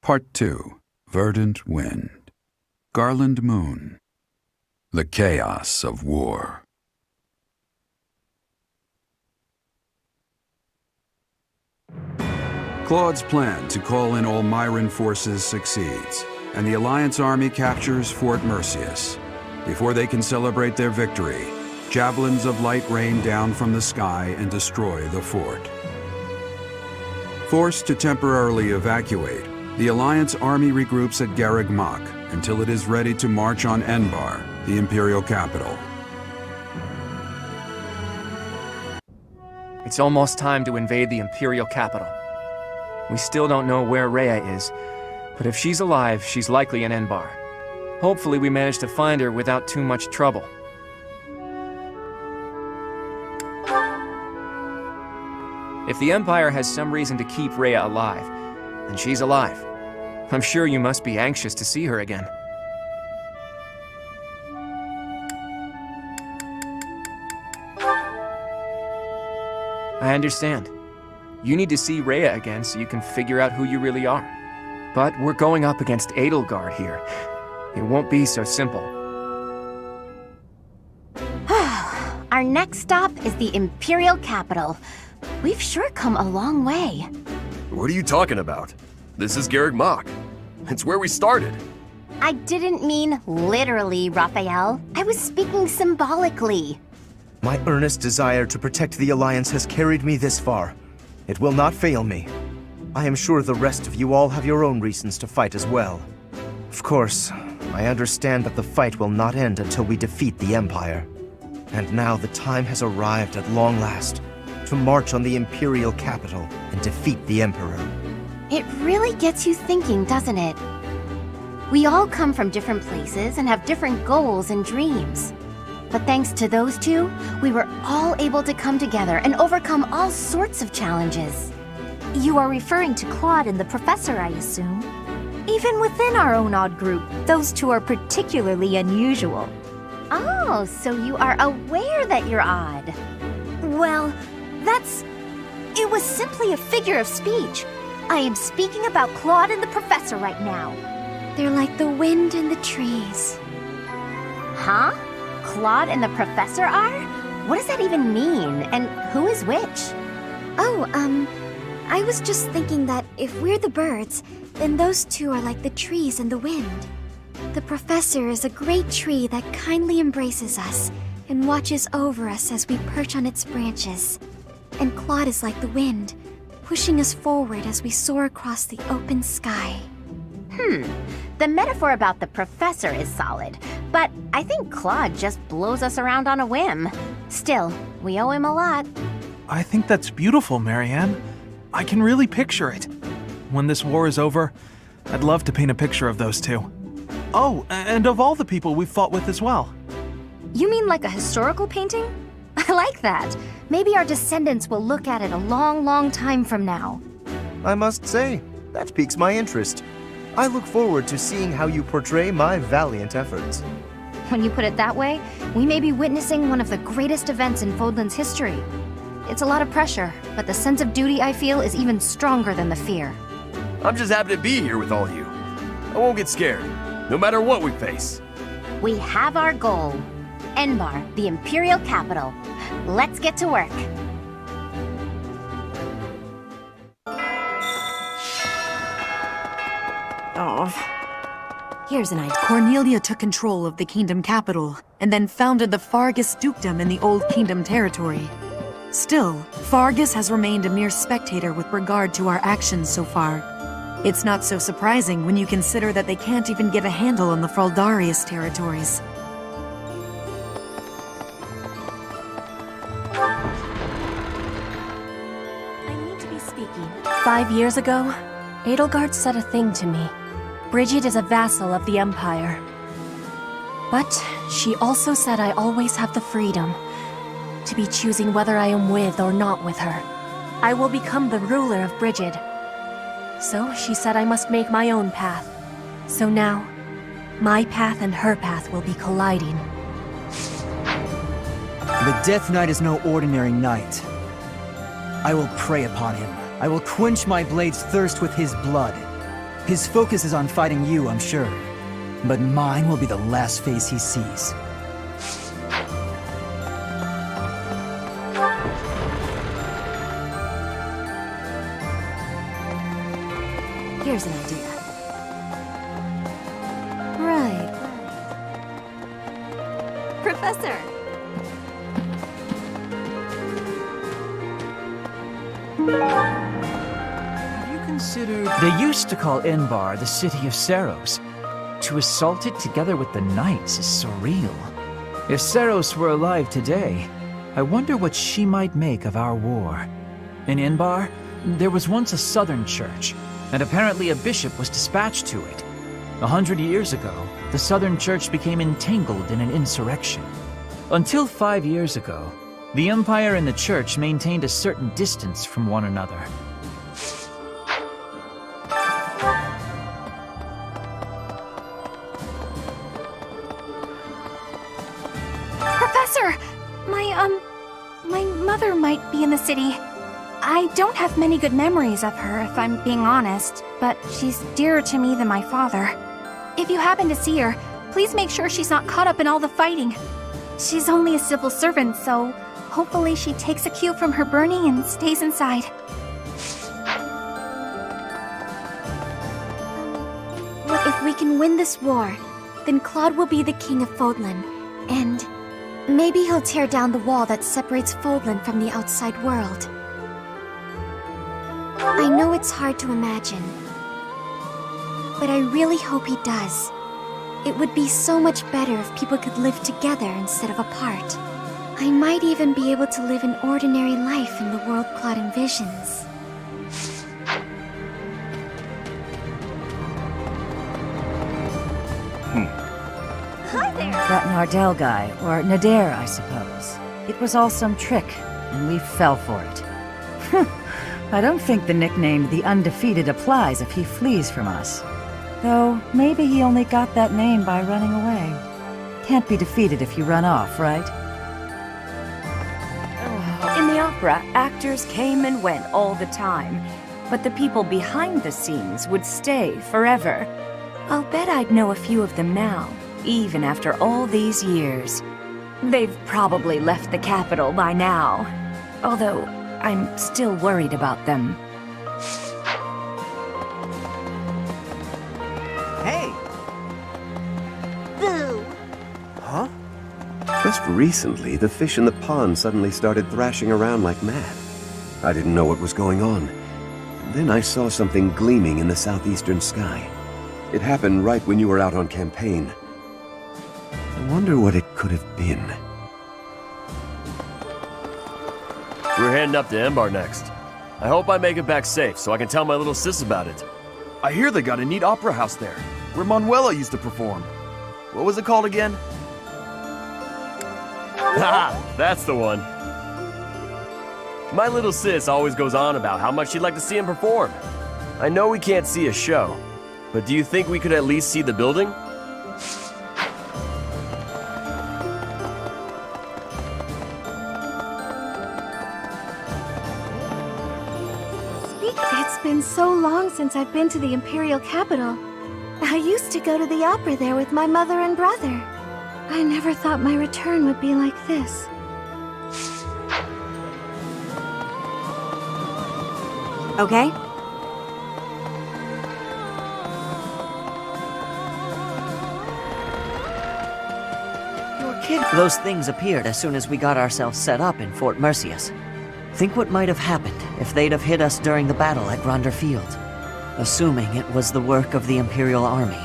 Part 2. Verdant Wind. Garland Moon. The Chaos of War. Claude's plan to call in all Myran forces succeeds, and the Alliance army captures Fort Merceus. Before they can celebrate their victory, javelins of light rain down from the sky and destroy the fort. Forced to temporarily evacuate, the Alliance army regroups at Garreg Mach until it is ready to march on Enbar, the Imperial Capital. It's almost time to invade the Imperial Capital. We still don't know where Rhea is, but if she's alive, she's likely in Enbar. Hopefully we manage to find her without too much trouble. If the Empire has some reason to keep Rhea alive, then she's alive. I'm sure you must be anxious to see her again. I understand. You need to see Rhea again so you can figure out who you really are. But we're going up against Edelgard here. It won't be so simple. Our next stop is the Imperial Capital. We've sure come a long way. What are you talking about? This is Garreg Mach. It's where we started. I didn't mean literally, Raphael. I was speaking symbolically. My earnest desire to protect the Alliance has carried me this far. It will not fail me. I am sure the rest of you all have your own reasons to fight as well. Of course, I understand that the fight will not end until we defeat the Empire. And now the time has arrived at long last to march on the Imperial Capital and defeat the Emperor. It really gets you thinking, doesn't it? We all come from different places and have different goals and dreams. But thanks to those two, we were all able to come together and overcome all sorts of challenges. You are referring to Claude and the Professor, I assume. Even within our own odd group, those two are particularly unusual. Oh, so you are aware that you're odd. Well, it was simply a figure of speech. I am speaking about Claude and the Professor right now. They're like the wind and the trees. Huh? Claude and the Professor are? What does that even mean? And who is which? Oh, I was just thinking that if we're the birds, then those two are like the trees and the wind. The Professor is a great tree that kindly embraces us and watches over us as we perch on its branches. And Claude is like the wind, pushing us forward as we soar across the open sky. The metaphor about the Professor is solid, but I think Claude just blows us around on a whim. Still, we owe him a lot. I think that's beautiful, Marianne. I can really picture it. When this war is over, I'd love to paint a picture of those two. Oh, and of all the people we've fought with as well. You mean like a historical painting? I like that. Maybe our descendants will look at it a long, long time from now. I must say, that piques my interest. I look forward to seeing how you portray my valiant efforts. When you put it that way, we may be witnessing one of the greatest events in Fodlan's history. It's a lot of pressure, but the sense of duty I feel is even stronger than the fear. I'm just happy to be here with all you. I won't get scared, no matter what we face. We have our goal. Enbar, the Imperial Capital. Let's get to work. Here's an idea. Cornelia took control of the kingdom capital, and then founded the Fargus dukedom in the Old Kingdom territory. Still, Fargus has remained a mere spectator with regard to our actions so far. It's not so surprising when you consider that they can't even get a handle on the Fraldarius territories. I need to be speaking. 5 years ago, Edelgard said a thing to me. Bridget is a vassal of the Empire. But she also said I always have the freedom to be choosing whether I am with or not with her. I will become the ruler of Bridget. So she said I must make my own path. So now, my path and her path will be colliding. The Death Knight is no ordinary knight. I will prey upon him. I will quench my blade's thirst with his blood. His focus is on fighting you, I'm sure. But mine will be the last face he sees. Here's an idea. Right. Professor! Have you considered... They used to call Enbar the city of Saros. To assault it together with the Knights is surreal. If Saros were alive today, I wonder what she might make of our war. In Enbar, there was once a southern church, and apparently a bishop was dispatched to it. 100 years ago, the southern church became entangled in an insurrection. Until 5 years ago, the Empire and the church maintained a certain distance from one another. Professor! My mother might be in the city. I don't have many good memories of her, if I'm being honest, but she's dearer to me than my father. If you happen to see her, please make sure she's not caught up in all the fighting. She's only a civil servant, so hopefully she takes a cue from her burning and stays inside. If we can win this war, then Claude will be the king of Fodlan, and maybe he'll tear down the wall that separates Fodlan from the outside world. I know it's hard to imagine, but I really hope he does. It would be so much better if people could live together instead of apart. I might even be able to live an ordinary life in the world Claude envisions. Hi there! That Nardell guy, or Nader, I suppose. It was all some trick, and we fell for it. I don't think the nickname The Undefeated applies if he flees from us. Though, maybe he only got that name by running away. Can't be defeated if you run off, right? In the opera, actors came and went all the time, but the people behind the scenes would stay forever. I'll bet I'd know a few of them now, even after all these years. They've probably left the capital by now, although I'm still worried about them. Hey! Boo! Huh? Just recently, the fish in the pond suddenly started thrashing around like mad. I didn't know what was going on. Then I saw something gleaming in the southeastern sky. It happened right when you were out on campaign. I wonder what it could have been. We're heading up to Enbar next. I hope I make it back safe so I can tell my little sis about it. I hear they got a neat opera house there, where Manuela used to perform. What was it called again? Haha, that's the one. My little sis always goes on about how much she'd like to see him perform. I know we can't see a show, but do you think we could at least see the building? It's been so long since I've been to the Imperial Capital. I used to go to the opera there with my mother and brother. I never thought my return would be like this. Okay? Those things appeared as soon as we got ourselves set up in Fort Merceus. Think what might have happened if they'd have hit us during the battle at Gronder Field, assuming it was the work of the Imperial Army.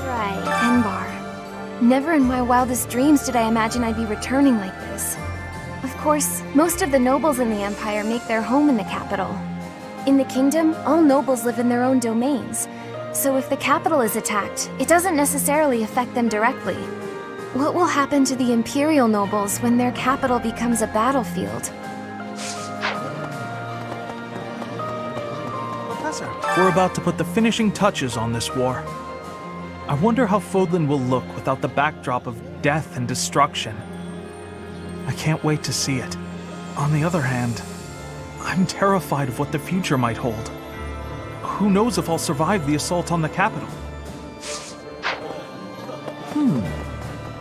Right, Enbar. Never in my wildest dreams did I imagine I'd be returning like this. Of course, most of the nobles in the Empire make their home in the capital. In the kingdom, all nobles live in their own domains. So if the capital is attacked, it doesn't necessarily affect them directly. What will happen to the Imperial nobles when their capital becomes a battlefield? Professor, we're about to put the finishing touches on this war. I wonder how Fodlan will look without the backdrop of death and destruction. I can't wait to see it. On the other hand, I'm terrified of what the future might hold. Who knows if I'll survive the assault on the capital?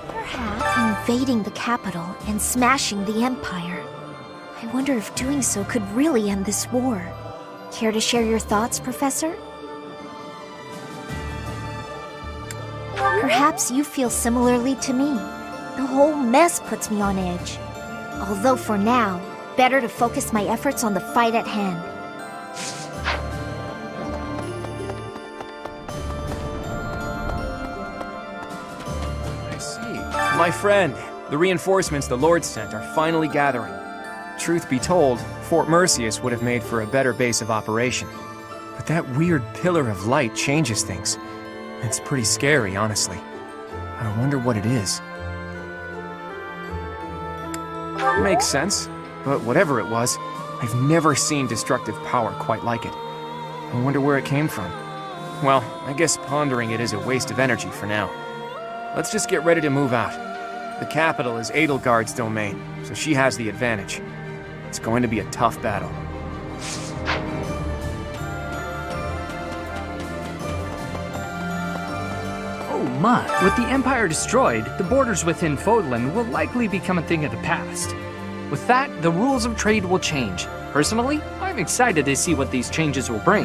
Perhaps invading the capital and smashing the Empire. I wonder if doing so could really end this war. Care to share your thoughts, Professor? Perhaps you feel similarly to me. The whole mess puts me on edge. Although for now, better to focus my efforts on the fight at hand. I see. My friend, the reinforcements the Lord sent are finally gathering. Truth be told, Fort Merceus would have made for a better base of operation. But that weird pillar of light changes things. It's pretty scary, honestly. I wonder what it is. Makes sense, but whatever it was, I've never seen destructive power quite like it. I wonder where it came from. Well, I guess pondering it is a waste of energy for now. Let's just get ready to move out. The capital is Edelgard's domain, so she has the advantage. It's going to be a tough battle. Oh my, with the Empire destroyed, the borders within Fodlan will likely become a thing of the past. With that, the rules of trade will change. Personally, I'm excited to see what these changes will bring.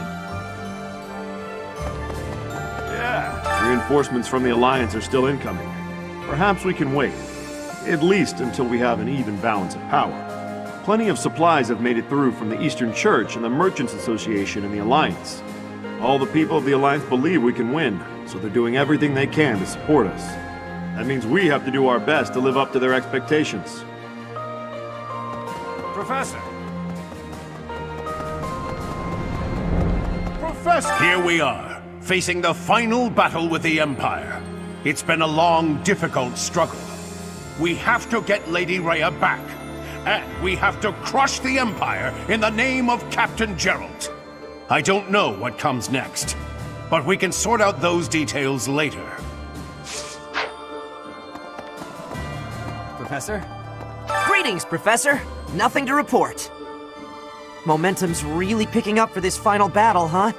Yeah, reinforcements from the Alliance are still incoming. Perhaps we can wait, at least until we have an even balance of power. Plenty of supplies have made it through from the Eastern Church and the Merchants Association and the Alliance. All the people of the Alliance believe we can win, so they're doing everything they can to support us. That means we have to do our best to live up to their expectations. Professor! Professor! Here we are, facing the final battle with the Empire. It's been a long, difficult struggle. We have to get Lady Rhea back. And we have to crush the Empire in the name of Captain Geralt. I don't know what comes next, but we can sort out those details later. Professor? Greetings, Professor! Nothing to report. Momentum's really picking up for this final battle, huh?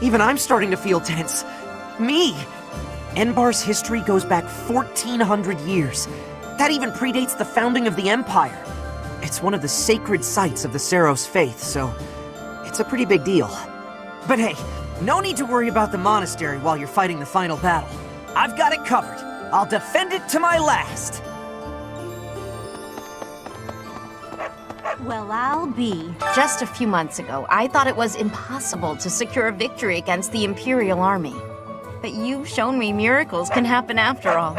Even I'm starting to feel tense. Me! Enbar's history goes back 1,400 years. That even predates the founding of the Empire. It's one of the sacred sites of the Seros faith, so it's a pretty big deal. But hey, no need to worry about the monastery while you're fighting the final battle. I've got it covered. I'll defend it to my last. Well, I'll be. Just a few months ago, I thought it was impossible to secure a victory against the Imperial Army. But you've shown me miracles can happen after all.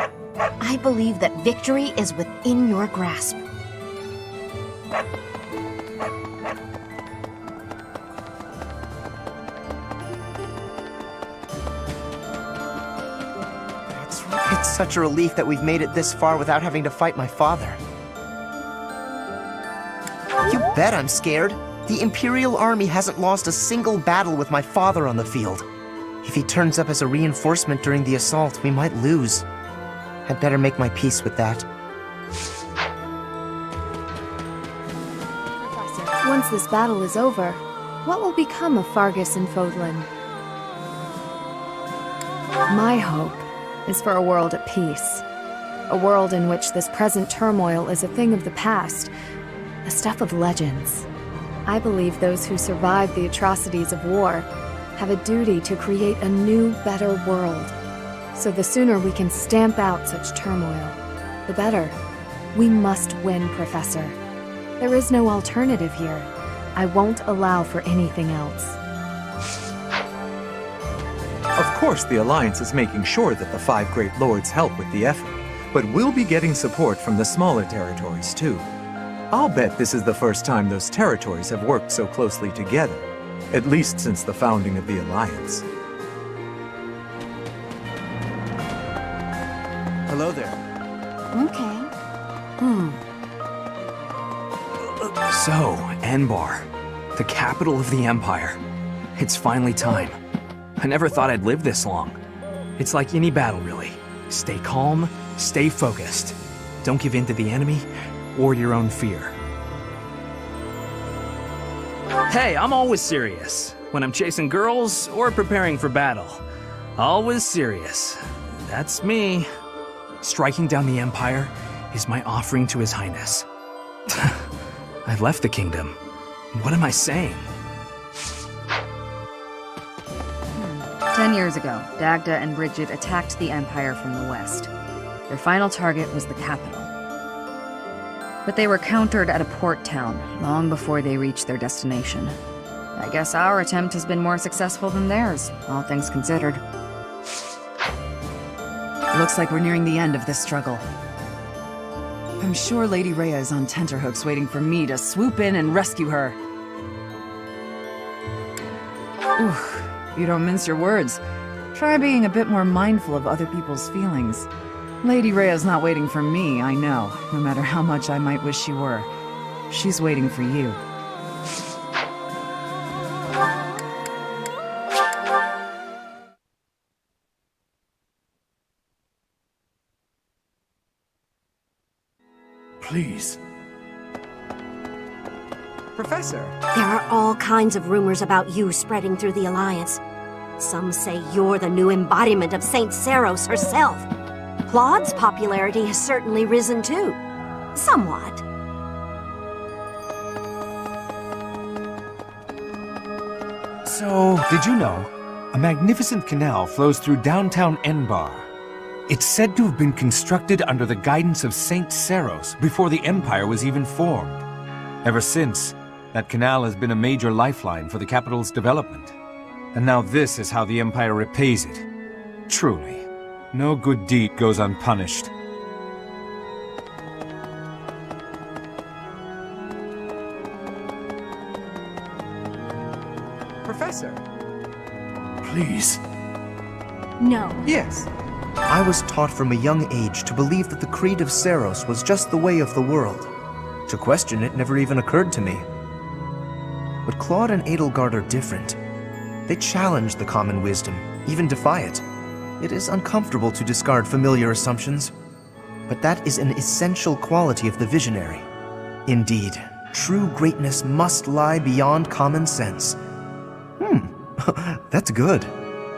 I believe that victory is within your grasp. It's such a relief that we've made it this far without having to fight my father. You bet I'm scared. The Imperial Army hasn't lost a single battle with my father on the field. If he turns up as a reinforcement during the assault, we might lose. I'd better make my peace with that. Once this battle is over, what will become of Fargus and Fodlan? My hope is for a world at peace. A world in which this present turmoil is a thing of the past, the stuff of legends. I believe those who survived the atrocities of war have a duty to create a new, better world. So the sooner we can stamp out such turmoil, the better. We must win, Professor. There is no alternative here. I won't allow for anything else. Of course, the Alliance is making sure that the 5 Great Lords help with the effort, but we'll be getting support from the smaller territories, too. I'll bet this is the first time those territories have worked so closely together, at least since the founding of the Alliance. Hello there. Okay. So, Enbar, the capital of the Empire. It's finally time. I never thought I'd live this long. It's like any battle, really. Stay calm, stay focused. Don't give in to the enemy or your own fear. Hey, I'm always serious. When I'm chasing girls or preparing for battle. Always serious. That's me. Striking down the Empire is my offering to His Highness. I've left the kingdom. What am I saying? 10 years ago, Dagda and Brigid attacked the Empire from the west. Their final target was the capital. But they were countered at a port town long before they reached their destination. I guess our attempt has been more successful than theirs, all things considered. Looks like we're nearing the end of this struggle. I'm sure Lady Rhea is on tenterhooks waiting for me to swoop in and rescue her. Oof, you don't mince your words. Try being a bit more mindful of other people's feelings. Lady Rhea's not waiting for me, I know, no matter how much I might wish she were. She's waiting for you. Please. Professor! There are all kinds of rumors about you spreading through the Alliance. Some say you're the new embodiment of Saint Seros herself. Claude's popularity has certainly risen too. Somewhat. So, did you know? A magnificent canal flows through downtown Enbar. It's said to have been constructed under the guidance of Saint Seros before the Empire was even formed. Ever since, that canal has been a major lifeline for the capital's development. And now this is how the Empire repays it. Truly, no good deed goes unpunished. Professor! Please. No. Yes. I was taught from a young age to believe that the creed of Seros was just the way of the world. To question it never even occurred to me. But Claude and Edelgard are different. They challenge the common wisdom, even defy it. It is uncomfortable to discard familiar assumptions, but that is an essential quality of the visionary. Indeed, true greatness must lie beyond common sense. That's good.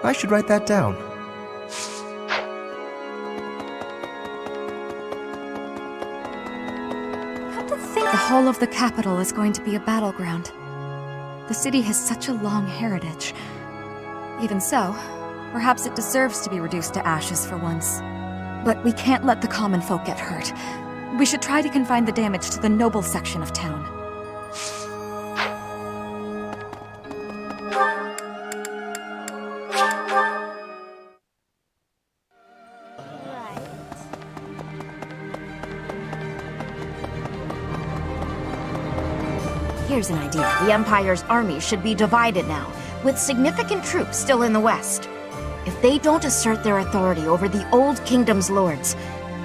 I should write that down. The whole of the capital is going to be a battleground. The city has such a long heritage. Even so, perhaps it deserves to be reduced to ashes for once. But we can't let the common folk get hurt. We should try to confine the damage to the noble section of town. Here's an idea. The Empire's army should be divided now, with significant troops still in the west. If they don't assert their authority over the Old Kingdom's lords,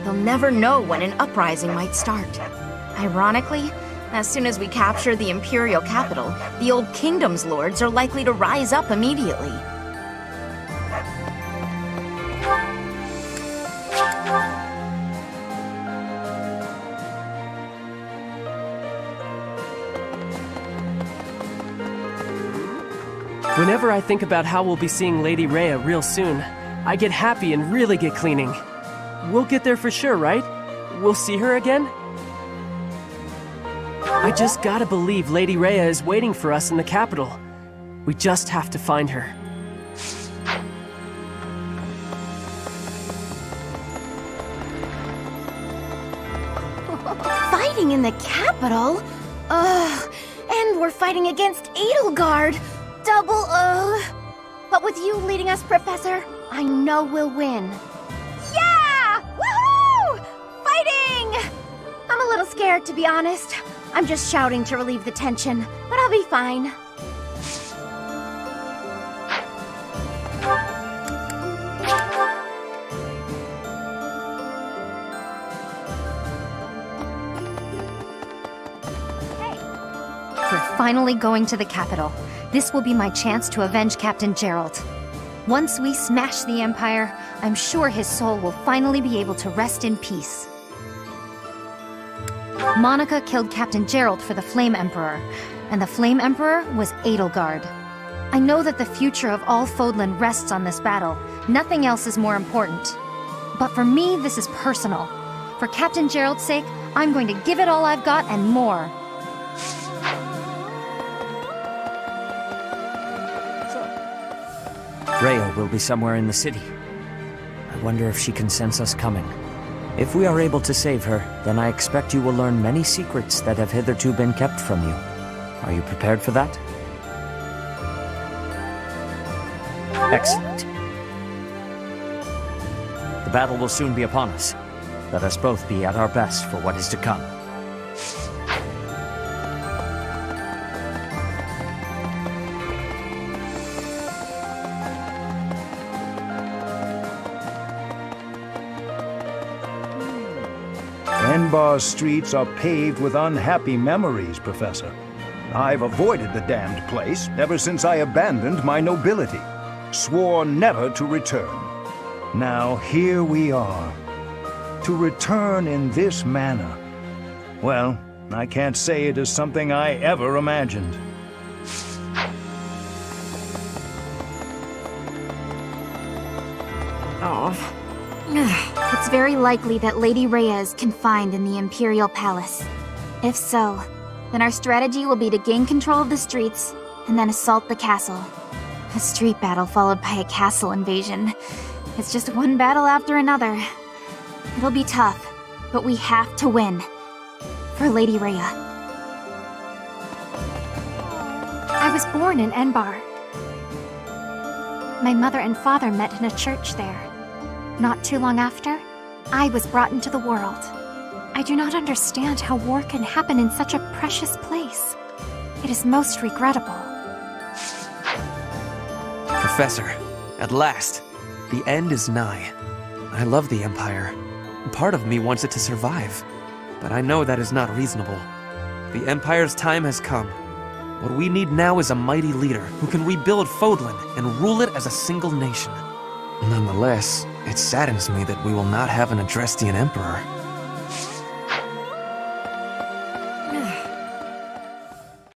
they'll never know when an uprising might start. Ironically, as soon as we capture the Imperial Capital, the Old Kingdom's lords are likely to rise up immediately. Whenever I think about how we'll be seeing Lady Rhea real soon, I get happy and really get cleaning. We'll get there for sure, right? We'll see her again? I just gotta believe Lady Rhea is waiting for us in the capital. We just have to find her. Fighting in the capital? Ugh. And we're fighting against Edelgard. Double ugh. But with you leading us, Professor, I know we'll win. Yeah! Woohoo! Fighting! I'm a little scared, to be honest. I'm just shouting to relieve the tension, but I'll be fine. We're finally going to the capital. This will be my chance to avenge Captain Gerald. Once we smash the Empire, I'm sure his soul will finally be able to rest in peace. Monica killed Captain Gerald for the Flame Emperor, and the Flame Emperor was Edelgard. I know that the future of all Fodlan rests on this battle. Nothing else is more important. But for me, this is personal. For Captain Gerald's sake, I'm going to give it all I've got and more. Rhea will be somewhere in the city. I wonder if she can sense us coming. If we are able to save her, then I expect you will learn many secrets that have hitherto been kept from you. Are you prepared for that? Excellent. The battle will soon be upon us. Let us both be at our best for what is to come. Enbar's streets are paved with unhappy memories, Professor. I've avoided the damned place ever since I abandoned my nobility, swore never to return. Now here we are. To return in this manner, well, I can't say it is something I ever imagined. Oh. It's very likely that Lady Rhea is confined in the Imperial Palace. If so, then our strategy will be to gain control of the streets and then assault the castle. A street battle followed by a castle invasion. It's just one battle after another. It'll be tough, but we have to win. For Lady Rhea. I was born in Enbar. My mother and father met in a church there. Not too long after, I was brought into the world. I do not understand how war can happen in such a precious place. It is most regrettable. Professor, at last, the end is nigh. I love the Empire. Part of me wants it to survive, but I know that is not reasonable. The Empire's time has come. What we need now is a mighty leader who can rebuild Fodlan and rule it as a single nation. Nonetheless, it saddens me that we will not have an Adrestian Emperor.